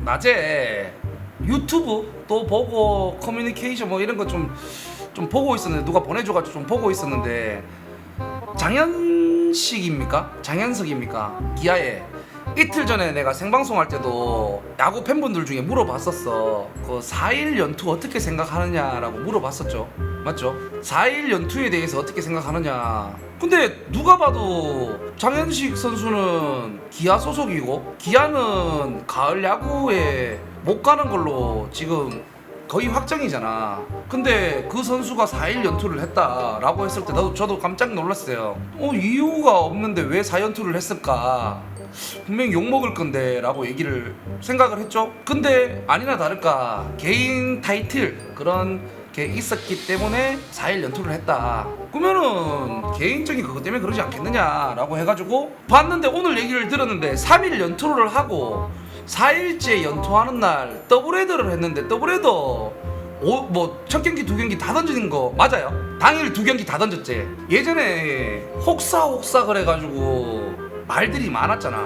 낮에 유튜브 또 보고 커뮤니케이션 뭐 이런 거 좀 보고 있었는데, 누가 보내줘가지고 좀 보고 있었는데, 장현식입니까? 장현석입니까? 기아에 이틀 전에 내가 생방송할 때도 야구 팬분들 중에 물어봤었어. 그 4일 연투 어떻게 생각하느냐라고 물어봤었죠. 맞죠? 4일 연투에 대해서 어떻게 생각하느냐. 근데 누가 봐도 장현식 선수는 기아 소속이고, 기아는 가을 야구에 못 가는 걸로 지금 거의 확정이잖아. 근데 그 선수가 4일 연투를 했다라고 했을 때 저도 깜짝 놀랐어요. 이유가 없는데 왜 4연투를 했을까? 분명히 욕먹을 건데 라고 얘기를 생각을 했죠. 근데 아니나 다를까 개인 타이틀 그런 게 있었기 때문에 4일 연투를 했다. 그러면은 개인적인 그것 때문에 그러지 않겠느냐라고 해가지고 봤는데, 오늘 얘기를 들었는데 3일 연투를 하고 4일째 연투하는 날 더블헤더를 했는데, 더블헤더 뭐 첫 경기 두 경기 다 던지는 거 맞아요? 당일 두 경기 다 던졌지. 예전에 혹사 그래가지고 말들이 많았잖아.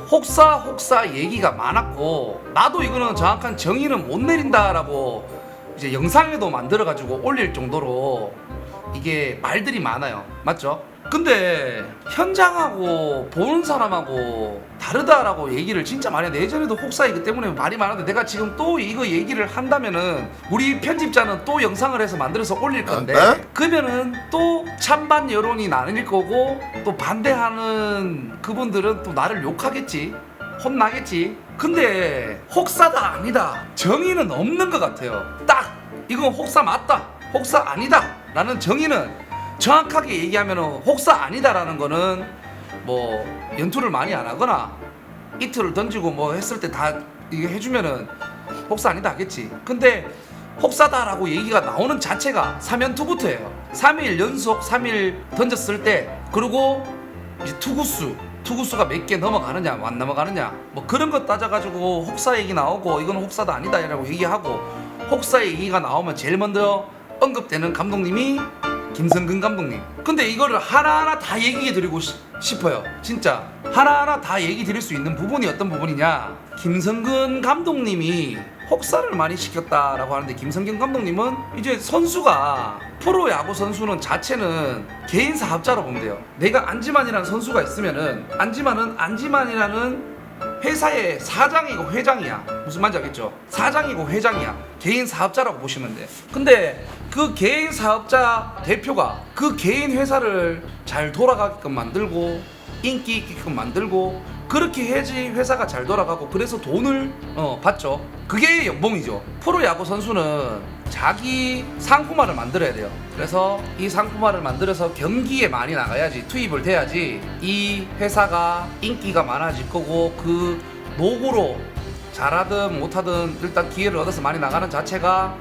혹사 얘기가 많았고, 나도 이거는 정확한 정의는 못 내린다라고 이제 영상에도 만들어가지고 올릴 정도로 이게 말들이 많아요. 맞죠? 근데 현장하고 보는 사람하고 다르다라고 얘기를 진짜 많이 했는데, 예전에도 혹사이기 때문에 말이 많은데, 내가 지금 또 이거 얘기를 한다면은 우리 편집자는 또 영상을 해서 만들어서 올릴 건데, 그러면은 또 찬반 여론이 나뉠 거고, 또 반대하는 그분들은 또 나를 욕하겠지, 혼나겠지. 근데 혹사다 아니다 정의는 없는 것 같아요. 딱 이건 혹사 맞다, 혹사 아니다 라는 정의는 정확하게 얘기하면, 혹사 아니다라는 거는 뭐 연투를 많이 안 하거나 이틀을 던지고 뭐 했을 때 다 이게 해주면은 혹사 아니다 하겠지. 근데 혹사다라고 얘기가 나오는 자체가 3연투부터예요. 3일 연속 3일 던졌을 때, 그리고 이제 투구수가 몇 개 넘어가느냐 안 넘어가느냐 뭐 그런 거 따져가지고 혹사 얘기 나오고, 이건 혹사다 아니다 라고 얘기하고, 혹사 얘기가 나오면 제일 먼저 언급되는 감독님이 김성근 감독님. 근데 이거를 하나하나 다 얘기해 드리고 싶어요. 진짜 하나하나 다 얘기 드릴 수 있는 부분이 어떤 부분이냐. 김성근 감독님이 혹사를 많이 시켰다라고 하는데, 김성근 감독님은 이제 선수가, 프로야구 선수는 자체는 개인 사업자로 보면 돼요. 내가 안지만이라는 선수가 있으면은 안지만이라는 회사의 사장이고 회장이야. 무슨 말인지 알겠죠? 사장이고 회장이야. 개인 사업자라고 보시면 돼. 근데 그 개인 사업자 대표가 그 개인 회사를 잘 돌아가게끔 만들고, 인기 있게끔 만들고, 그렇게 해야지 회사가 잘 돌아가고, 그래서 돈을 받죠. 그게 연봉이죠. 프로야구 선수는 자기 상품화를 만들어야 돼요. 그래서 이 상품화를 만들어서 경기에 많이 나가야지, 투입을 돼야지 이 회사가 인기가 많아질 거고, 그 노고로 잘하든 못하든 일단 기회를 얻어서 많이 나가는 자체가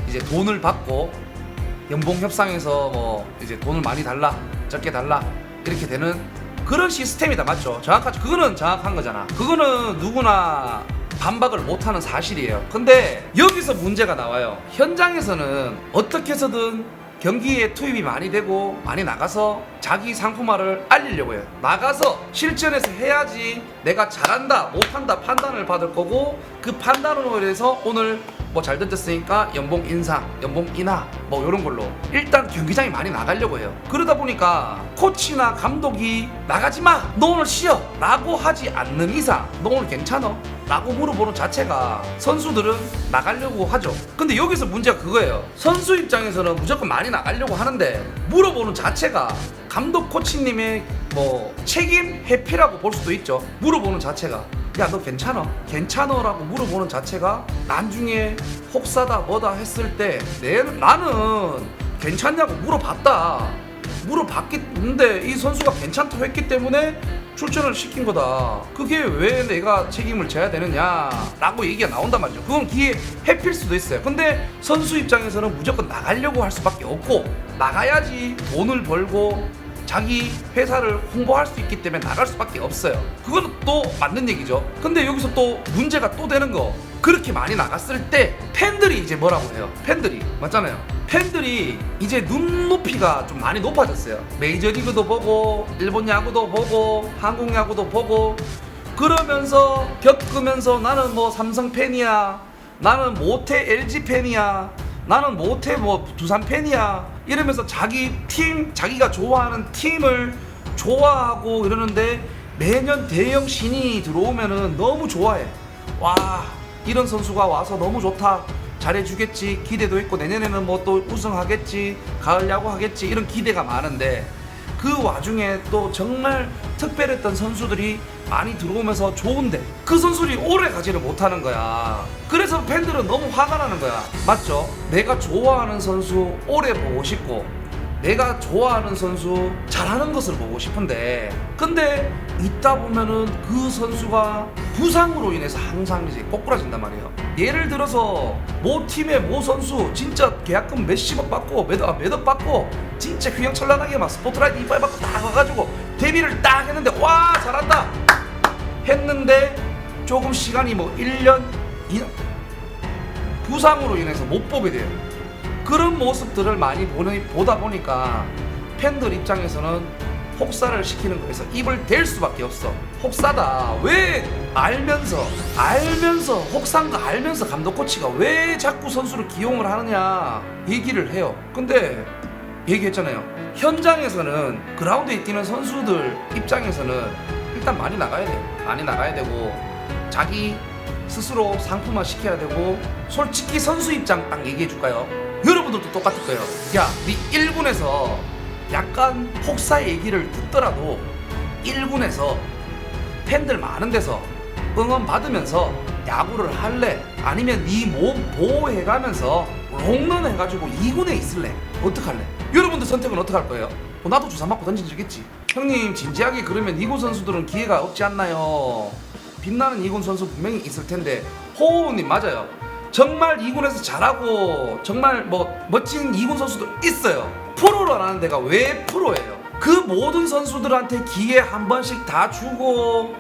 이제 돈을 받고, 연봉 협상에서 뭐 이제 돈을 많이 달라 적게 달라 이렇게 되는 그런 시스템이다. 맞죠? 정확하죠. 그거는 정확한 거잖아. 그거는 누구나 반박을 못하는 사실이에요. 근데 여기서 문제가 나와요. 현장에서는 어떻게 해서든 경기에 투입이 많이 되고 많이 나가서 자기 상품화를 알리려고 해요. 나가서 실전에서 해야지 내가 잘한다 못한다 판단을 받을 거고, 그 판단으로 해서 오늘 뭐 잘 던졌으니까 연봉 인상, 연봉 인하 뭐 이런 걸로 일단 경기장에 많이 나가려고 해요. 그러다 보니까 코치나 감독이 나가지 마, 너 오늘 쉬어 라고 하지 않는 이상, 너 오늘 괜찮아? 라고 물어보는 자체가 선수들은 나가려고 하죠. 근데 여기서 문제가 그거예요. 선수 입장에서는 무조건 많이 나가려고 하는데, 물어보는 자체가 감독 코치님의 뭐 책임 회피라고 볼 수도 있죠. 물어보는 자체가 야 너 괜찮아? 괜찮아? 라고 물어보는 자체가 나중에 혹사다 뭐다 했을 때 나는 괜찮냐고 물어봤는데 이 선수가 괜찮다고 했기 때문에 출전을 시킨 거다. 그게 왜 내가 책임을 져야 되느냐 라고 얘기가 나온단 말이죠. 그건 기회 회피일 수도 있어요. 근데 선수 입장에서는 무조건 나가려고 할 수밖에 없고, 나가야지 돈을 벌고 자기 회사를 홍보할 수 있기 때문에 나갈 수밖에 없어요. 그건 또 맞는 얘기죠. 근데 여기서 또 문제가 또 되는 거, 그렇게 많이 나갔을 때 팬들이 이제 뭐라고 해요? 팬들이 맞잖아요. 팬들이 이제 눈높이가 좀 많이 높아졌어요. 메이저리그도 보고, 일본 야구도 보고, 한국 야구도 보고, 그러면서 겪으면서 나는 뭐 삼성 팬이야, 나는 모태 LG 팬이야, 나는 모태 뭐 두산 팬이야 이러면서 자기 팀, 자기가 좋아하는 팀을 좋아하고 이러는데 매년 대형 신인이 들어오면은 너무 좋아해. 와, 이런 선수가 와서 너무 좋다, 잘해주겠지, 기대도 있고 내년에는 뭐 또 우승하겠지, 가을 야구 하겠지, 이런 기대가 많은데 그 와중에 또 정말 특별했던 선수들이 많이 들어오면서 좋은데 그 선수들이 오래 가지를 못하는 거야. 그래서 팬들은 너무 화가 나는 거야. 맞죠? 내가 좋아하는 선수 오래 보고 싶고 내가 좋아하는 선수 잘하는 것을 보고 싶은데, 근데 있다 보면은 그 선수가 부상으로 인해서 항상 이제 꼬꾸라진단 말이에요. 예를 들어서 모 팀의 모 선수 진짜 계약금 몇십억 받고 몇억 받고 진짜 휘황찬란하게 막 스포트라이트 이빨 받고 딱 와가지고 데뷔를 딱 했는데 와 잘한다 했는데 조금 시간이 뭐 1년 2년 부상으로 인해서 못 보게 돼요. 그런 모습들을 많이 보다 보니까 팬들 입장에서는 혹사를 시키는 거에서 입을 댈 수밖에 없어. 혹사다. 왜 알면서 혹사인 거 알면서 감독 코치가 왜 자꾸 선수를 기용을 하느냐 얘기를 해요. 근데 얘기했잖아요. 현장에서는 그라운드에 뛰는 선수들 입장에서는 일단 많이 나가야 돼요. 많이 나가야 되고 자기 스스로 상품화 시켜야 되고, 솔직히 선수 입장 딱 얘기해 줄까요? 여러분들도 똑같을 거예요. 야, 네 1군에서 약간 혹사 얘기를 듣더라도 1군에서 팬들 많은 데서 응원 받으면서 야구를 할래? 아니면 네 몸 보호해가면서 롱런 해가지고 2군에 있을래? 어떡할래? 여러분들 선택은 어떡할 거예요? 나도 주사 맞고 던져주겠지. 형님 진지하게 그러면 2군 선수들은 기회가 없지 않나요? 빛나는 2군 선수 분명히 있을 텐데. 호우님 맞아요. 정말 2군에서 잘하고 정말 뭐 멋진 2군 선수도 있어요. 프로라는 데가 왜 프로예요? 그 모든 선수들한테 기회 한 번씩 다 주고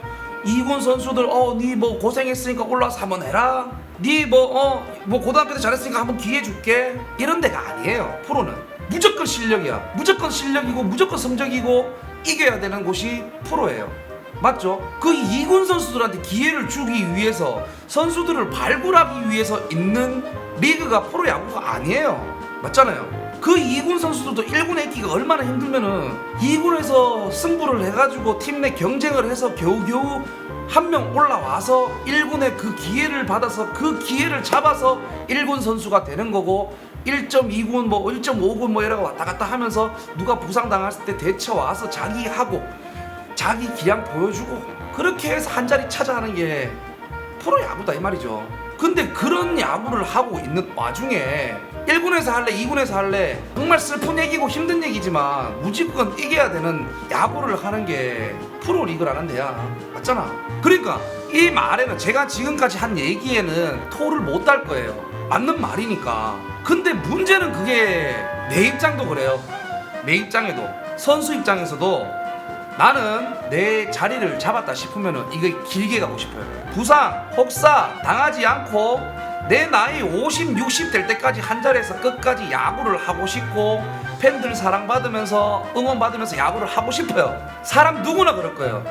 2군 선수들 니 뭐 고생했으니까 올라와서 한번 해라, 니 뭐 고등학교 때 잘했으니까 한번 기회 줄게, 이런 데가 아니에요. 프로는 무조건 실력이야. 무조건 실력이고 무조건 성적이고 이겨야 되는 곳이 프로예요. 맞죠? 그 2군 선수들한테 기회를 주기 위해서 선수들을 발굴하기 위해서 있는 리그가 프로야구가 아니에요. 맞잖아요. 그 2군 선수들도 1군에 있기가 얼마나 힘들면은 2군에서 승부를 해가지고 팀 내 경쟁을 해서 겨우겨우 한 명 올라와서 1군에 그 기회를 받아서 그 기회를 잡아서 1군 선수가 되는 거고, 1.2군 뭐 1.5군 뭐 이러고 왔다 갔다 하면서 누가 부상 당했을 때 대처 와서 자기 하고 자기 기량 보여주고 그렇게 해서 한 자리 차지하는 게 프로야구다 이 말이죠. 근데 그런 야구를 하고 있는 와중에 1군에서 할래 2군에서 할래, 정말 슬픈 얘기고 힘든 얘기지만 무조건 이겨야 되는 야구를 하는 게 프로리그라는 데야. 맞잖아. 그러니까 이 말에는 제가 지금까지 한 얘기에는 토를 못 달 거예요. 맞는 말이니까. 근데 문제는 그게 내 입장도 그래요. 내 입장에도 선수 입장에서도 나는 내 자리를 잡았다 싶으면은 이거 길게 가고 싶어요. 부상, 혹사 당하지 않고 내 나이 50, 60 될 때까지 한 자리에서 끝까지 야구를 하고 싶고 팬들 사랑받으면서 응원받으면서 야구를 하고 싶어요. 사람 누구나 그럴 거예요.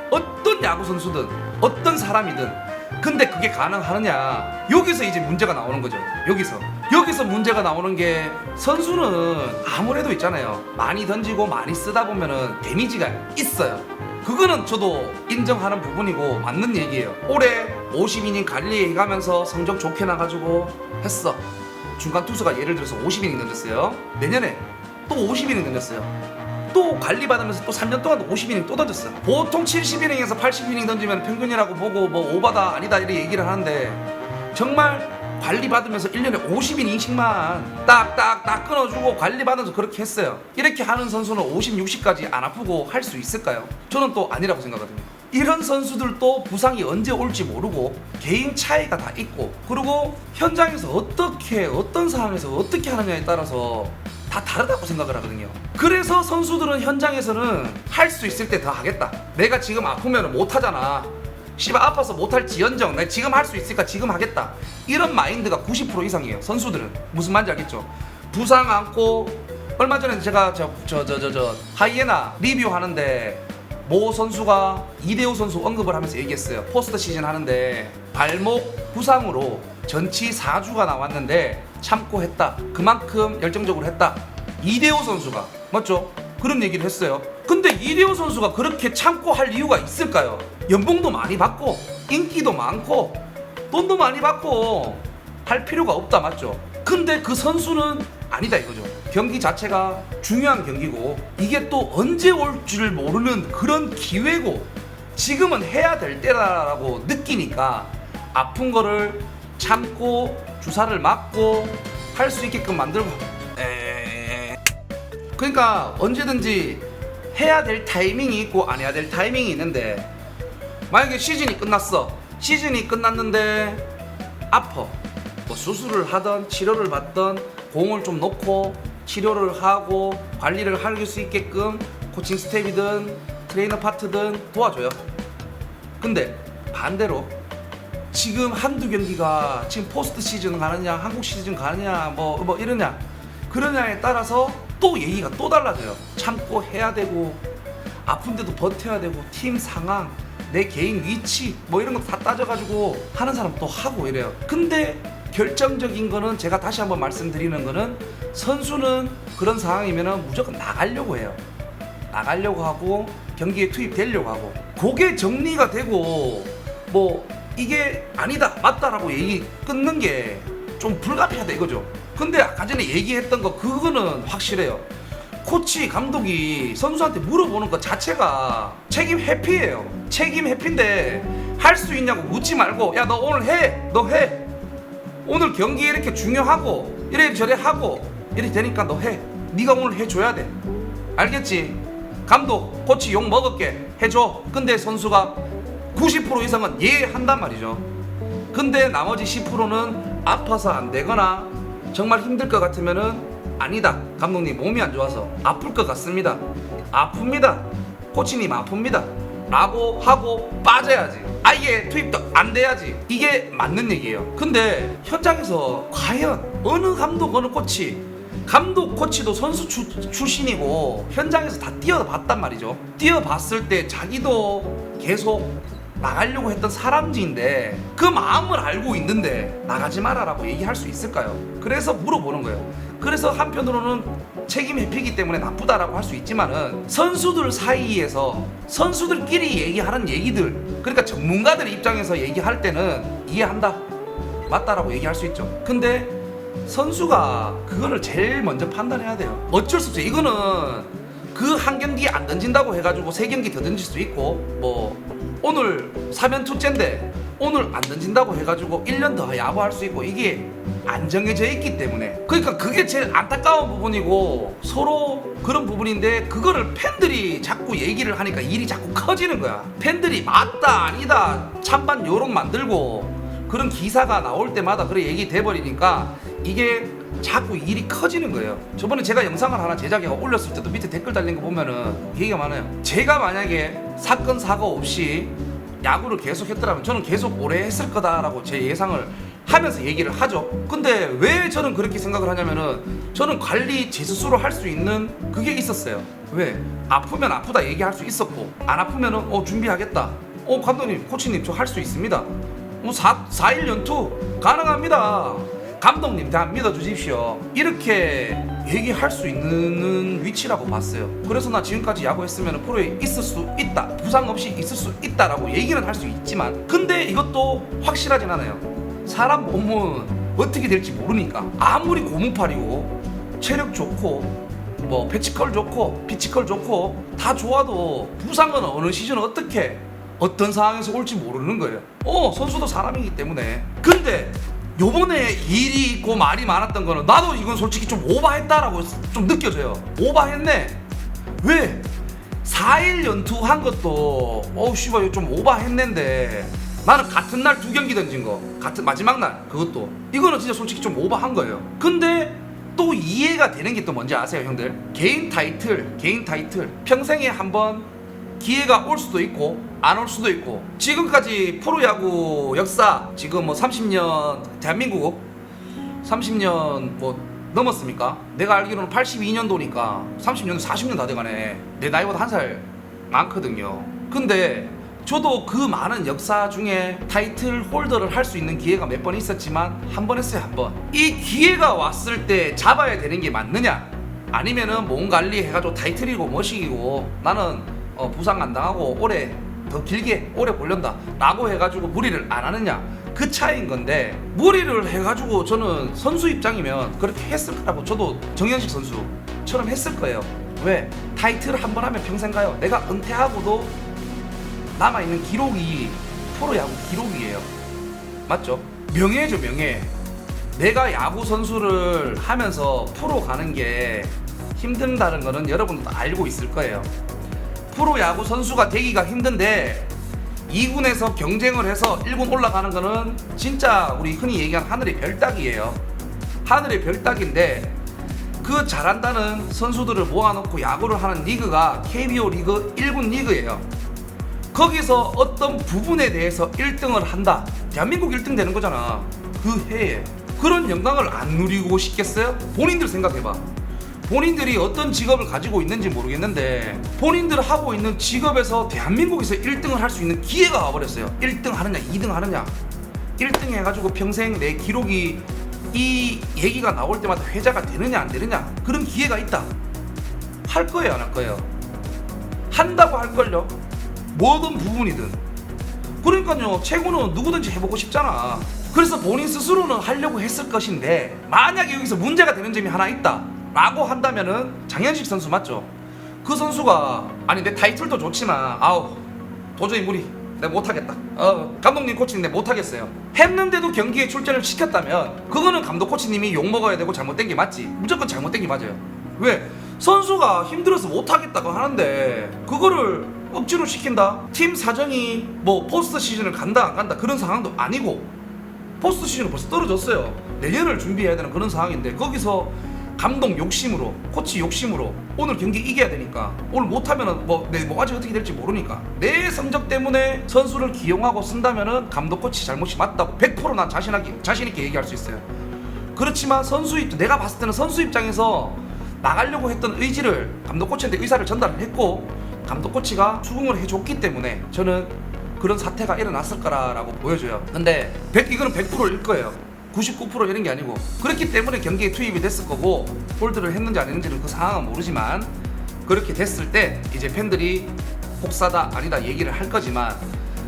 어떤 야구 선수든 어떤 사람이든. 근데 그게 가능하느냐, 여기서 이제 문제가 나오는 거죠. 여기서 문제가 나오는 게, 선수는 아무래도 있잖아요, 많이 던지고 많이 쓰다 보면은 데미지가 있어요. 그거는 저도 인정하는 부분이고 맞는 얘기예요. 올해 50이닝 관리해가면서 성적 좋게 나가지고 했어. 중간 투수가 예를 들어서 50이닝 던졌어요. 내년에 또 50이닝 던졌어요. 또 관리받으면서 또 3년 동안 50이닝 또 던졌어요. 보통 70이닝에서 80이닝 던지면 평균이라고 보고 뭐 오바다 아니다 이렇게 얘기를 하는데, 정말 관리받으면서 1년에 50이닝씩만 딱딱딱 끊어주고 관리받으면서 그렇게 했어요. 이렇게 하는 선수는 50, 60까지 안 아프고 할 수 있을까요? 저는 또 아니라고 생각하거든요. 이런 선수들도 부상이 언제 올지 모르고 개인 차이가 다 있고, 그리고 현장에서 어떤 상황에서 어떻게 하느냐에 따라서 다 다르다고 생각을 하거든요. 그래서 선수들은 현장에서는 할 수 있을 때 더 하겠다. 내가 지금 아프면 못 하잖아. 씨발 아파서 못할 지연정 내가 지금 할 수 있으니까 지금 하겠다. 이런 마인드가 90% 이상이에요. 선수들은. 무슨 말인지 알겠죠? 부상 안고, 얼마 전에 제가 하이에나 리뷰하는데 모 선수가 이대호 선수 언급을 하면서 얘기했어요. 포스트 시즌 하는데 발목 부상으로 전치 4주가 나왔는데 참고 했다. 그만큼 열정적으로 했다. 이대호 선수가 맞죠? 그런 얘기를 했어요. 근데 이대호 선수가 그렇게 참고 할 이유가 있을까요? 연봉도 많이 받고 인기도 많고 돈도 많이 받고 할 필요가 없다 맞죠? 근데 그 선수는 아니다 이거죠. 경기 자체가 중요한 경기고 이게 또 언제 올 줄 모르는 그런 기회고 지금은 해야 될 때라고 느끼니까 아픈 거를 참고 주사를 맞고 할 수 있게끔 만들고 그러니까 언제든지 해야 될 타이밍이 있고 안 해야 될 타이밍이 있는데 만약에 시즌이 끝났어. 시즌이 끝났는데 아파. 뭐 수술을 하던 치료를 받던 공을 좀 놓고 치료를 하고 관리를 할 수 있게끔 코칭 스텝이든 트레이너 파트든 도와줘요. 근데 반대로 지금 한두 경기가 지금 포스트 시즌 가느냐 한국 시즌 가느냐 뭐 이러냐 그러냐에 따라서 또 얘기가 또 달라져요. 참고 해야 되고 아픈데도 버텨야 되고 팀 상황 내 개인 위치 뭐 이런 거 다 따져가지고 하는 사람 또 하고 이래요. 근데 결정적인 거는 제가 다시 한번 말씀드리는 거는 선수는 그런 상황이면은 무조건 나가려고 해요. 나가려고 하고 경기에 투입되려고 하고 그게 정리가 되고 뭐 이게 아니다 맞다라고 얘기 끊는 게 좀 불가피하다 이거죠. 근데 아까 전에 얘기했던 거 그거는 확실해요. 코치 감독이 선수한테 물어보는 것 자체가 책임 회피예요. 책임 회피인데 할 수 있냐고 묻지 말고 야 너 오늘 해 너 해 오늘 경기 이렇게 중요하고 이래저래 하고 이렇게 되니까 너 해 네가 오늘 해줘야 돼 알겠지? 감독 코치 욕 먹을게 해줘. 근데 선수가 90% 이상은 예 한단 말이죠. 근데 나머지 10%는 아파서 안 되거나 정말 힘들 것 같으면은 아니다 감독님 몸이 안 좋아서 아플 것 같습니다 아픕니다 코치님 아픕니다 라고 하고 빠져야지. 아예 투입도 안 돼야지. 이게 맞는 얘기예요. 근데 현장에서 과연 어느 감독 어느 코치 감독 코치도 선수 출신이고 현장에서 다 뛰어봤단 말이죠. 뛰어봤을 때 자기도 계속 나가려고 했던 사람지인데 그 마음을 알고 있는데 나가지 마라라고 얘기할 수 있을까요? 그래서 물어보는 거예요. 그래서 한편으로는 책임 회피기 때문에 나쁘다라고 할 수 있지만은 선수들 사이에서 선수들끼리 얘기하는 얘기들 그러니까 전문가들 입장에서 얘기할 때는 이해한다 맞다라고 얘기할 수 있죠. 근데 선수가 그거를 제일 먼저 판단해야 돼요. 어쩔 수 없어요. 이거는 그 한 경기 안 던진다고 해가지고 3경기 더 던질 수 있고 뭐 오늘 3연투째인데 오늘 안 던진다고 해가지고 1년 더 야구할 수 있고 이게 안 정해져 있기 때문에 그러니까 그게 제일 안타까운 부분이고 서로 그런 부분인데 그거를 팬들이 자꾸 얘기를 하니까 일이 자꾸 커지는 거야. 팬들이 맞다 아니다 찬반 여론 만들고 그런 기사가 나올 때마다 그래 얘기 돼버리니까 이게 자꾸 일이 커지는 거예요. 저번에 제가 영상을 하나 제작해서 올렸을 때도 밑에 댓글 달린 거 보면은 얘기가 많아요. 제가 만약에 사건 사고 없이 야구를 계속 했더라면 저는 계속 오래 했을 거다라고 제 예상을 하면서 얘기를 하죠. 근데 왜 저는 그렇게 생각을 하냐면은 저는 관리 제 스스로 할 수 있는 그게 있었어요. 왜? 아프면 아프다 얘기할 수 있었고 안 아프면은 준비하겠다. 감독님 코치님 저 할 수 있습니다. 4일 연투 가능합니다. 감독님 다 믿어주십시오. 이렇게 얘기할 수 있는 위치라고 봤어요. 그래서 나 지금까지 야구했으면 프로에 있을 수 있다. 부상 없이 있을 수 있다라고 얘기는 할 수 있지만 근데 이것도 확실하진 않아요. 사람 몸은 어떻게 될지 모르니까 아무리 고무팔이고 체력 좋고 뭐 패치컬 좋고 피치컬 좋고 다 좋아도 부상은 어느 시즌 어떻게 어떤 상황에서 올지 모르는 거예요. 선수도 사람이기 때문에. 근데 요번에 일이 있고 말이 많았던 거는 나도 이건 솔직히 좀 오바했다라고 좀 느껴져요. 오바했네. 왜? 4일 연투한 것도 씨발 이거 좀 오바했는데 나는 같은 날 2경기 던진 거 같은 마지막 날 그것도 이거는 진짜 솔직히 좀 오바한 거예요. 근데 또 이해가 되는 게 또 뭔지 아세요 형들? 개인 타이틀 평생에 한번 기회가 올 수도 있고 안 올 수도 있고 지금까지 프로야구 역사 지금 뭐 30년 대한민국 30년 뭐 넘었습니까? 내가 알기로는 82년도니까 30년 40년 다 돼가네. 내 나이보다 한 살 많거든요. 근데 저도 그 많은 역사 중에 타이틀 홀더를 할 수 있는 기회가 몇 번 있었지만 한 번 했어요. 한 번. 이 기회가 왔을 때 잡아야 되는 게 맞느냐, 아니면은 몸 관리 해가지고 타이틀이고 뭐시기고 나는 부상 안 당하고 오래 더 길게 오래 보련다 라고 해가지고 무리를 안 하느냐, 그 차이인 건데, 무리를 해가지고 저는 선수 입장이면 그렇게 했을 거라고, 저도 정현식 선수처럼 했을 거예요. 왜? 타이틀을 한 번 하면 평생 가요. 내가 은퇴하고도 남아있는 기록이 프로야구 기록이에요. 맞죠? 명예죠, 명예. 내가 야구 선수를 하면서 프로 가는 게 힘든다는 거는 여러분도 알고 있을 거예요. 프로야구 선수가 되기가 힘든데 2군에서 경쟁을 해서 1군 올라가는 거는 진짜 우리 흔히 얘기하는 하늘의 별따기예요. 하늘의 별따기인데, 그 잘한다는 선수들을 모아놓고 야구를 하는 리그가 KBO 리그 1군 리그예요. 거기서 어떤 부분에 대해서 1등을 한다, 대한민국 1등 되는 거잖아. 그 해에 그런 영광을 안 누리고 싶겠어요? 본인들 생각해봐. 본인들이 어떤 직업을 가지고 있는지 모르겠는데 본인들 하고 있는 직업에서 대한민국에서 1등을 할 수 있는 기회가 와버렸어요. 1등 하느냐 2등 하느냐, 1등 해가지고 평생 내 기록이 이 얘기가 나올 때마다 회자가 되느냐 안 되느냐, 그런 기회가 있다. 할 거예요 안 할 거예요? 한다고 할걸요. 뭐든 부분이든. 그러니까요, 최고는 누구든지 해보고 싶잖아. 그래서 본인 스스로는 하려고 했을 것인데, 만약에 여기서 문제가 되는 점이 하나 있다 라고 한다면은 장현식 선수 맞죠? 그 선수가 아니 내 타이틀도 좋지만 아우 도저히 무리, 내가 못하겠다, 감독님 코치님 내가 못하겠어요 했는데도 경기에 출전을 시켰다면 그거는 감독 코치님이 욕먹어야 되고 잘못된 게 맞지. 무조건 잘못된 게 맞아요. 왜? 선수가 힘들어서 못하겠다고 하는데 그거를 억지로 시킨다? 팀 사정이 뭐 포스트 시즌을 간다 안 간다 그런 상황도 아니고, 포스트 시즌은 벌써 떨어졌어요. 내년을 준비해야 되는 그런 상황인데 거기서 감독 욕심으로, 코치 욕심으로 오늘 경기 이겨야 되니까, 오늘 못하면은 내 뭐가지 어떻게 될지 모르니까 내 성적 때문에 선수를 기용하고 쓴다면은 감독 코치 잘못이 맞다고 100% 난 자신 있게 얘기할 수 있어요. 그렇지만 선수 입장, 내가 봤을 때는 선수 입장에서 나가려고 했던 의지를 감독 코치한테 의사를 전달을 했고 감독 코치가 수긍을 해줬기 때문에 저는 그런 사태가 일어났을 거라고 보여져요. 근데 이거는 100%일 거예요. 99% 이런 게 아니고, 그렇기 때문에 경기에 투입이 됐을 거고, 홀드를 했는지 안 했는지는 그 상황은 모르지만 그렇게 됐을 때 이제 팬들이 혹사다 아니다 얘기를 할 거지만,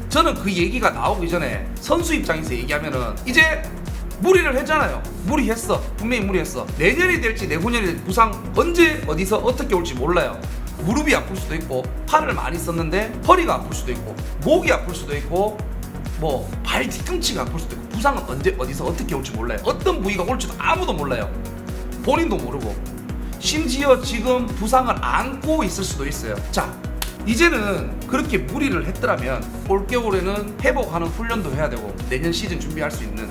저는 그 얘기가 나오기 전에 선수 입장에서 얘기하면은 이제 무리를 했잖아요. 무리했어. 분명히 무리했어. 내년이 될지 내후년이 될지 부상 언제 어디서 어떻게 올지 몰라요. 무릎이 아플 수도 있고, 팔을 많이 썼는데 허리가 아플 수도 있고, 목이 아플 수도 있고, 뭐 발 뒤꿈치가 아플 수도 있고, 부상은 언제 어디서 어떻게 올지 몰라요. 어떤 부위가 올지도 아무도 몰라요. 본인도 모르고. 심지어 지금 부상을 안고 있을 수도 있어요. 자, 이제는 그렇게 무리를 했더라면 올겨울에는 회복하는 훈련도 해야 되고 내년 시즌 준비할 수 있는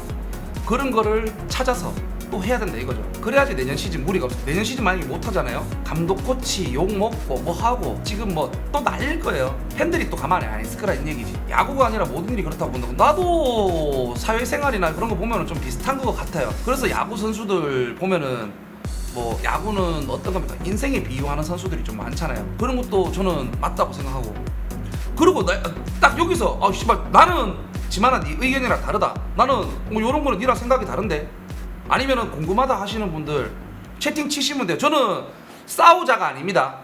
그런 거를 찾아서 또 해야 된다 이거죠. 그래야지 내년 시즌 무리가 없어. 내년 시즌 만약에 못 하잖아요. 감독 코치 욕 먹고 뭐 하고 지금 뭐 또 날릴 거예요. 팬들이 또 가만히 안 있을 거라는 얘기지. 야구가 아니라 모든 일이 그렇다고 본다고. 나도 사회생활이나 그런 거 보면은 좀 비슷한 것 같아요. 그래서 야구 선수들 보면은 뭐 야구는 어떤 겁니까? 인생에 비유하는 선수들이 좀 많잖아요. 그런 것도 저는 맞다고 생각하고. 그리고 딱 여기서 씨발 나는 지만아 네 의견이랑 다르다. 나는 뭐 이런 거는 니랑 생각이 다른데. 아니면은 궁금하다 하시는 분들 채팅 치시면 돼요. 저는 싸우자가 아닙니다.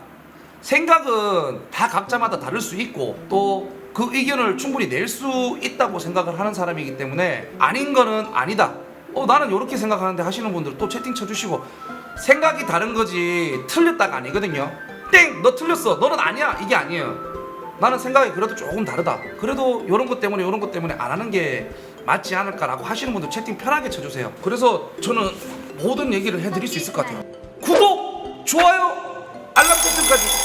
생각은 다 각자마다 다를 수 있고 또 그 의견을 충분히 낼 수 있다고 생각을 하는 사람이기 때문에 아닌 거는 아니다. 나는 이렇게 생각하는데 하시는 분들 또 채팅 쳐주시고, 생각이 다른 거지 틀렸다가 아니거든요. 땡! 너 틀렸어. 너는 아니야. 이게 아니에요. 나는 생각이 그래도 조금 다르다. 그래도 이런 것 때문에 안 하는 게 맞지 않을까라고 하시는 분들 채팅 편하게 쳐주세요. 그래서 저는 모든 얘기를 해드릴 수 있을 것 같아요. 구독, 좋아요, 알람 설정까지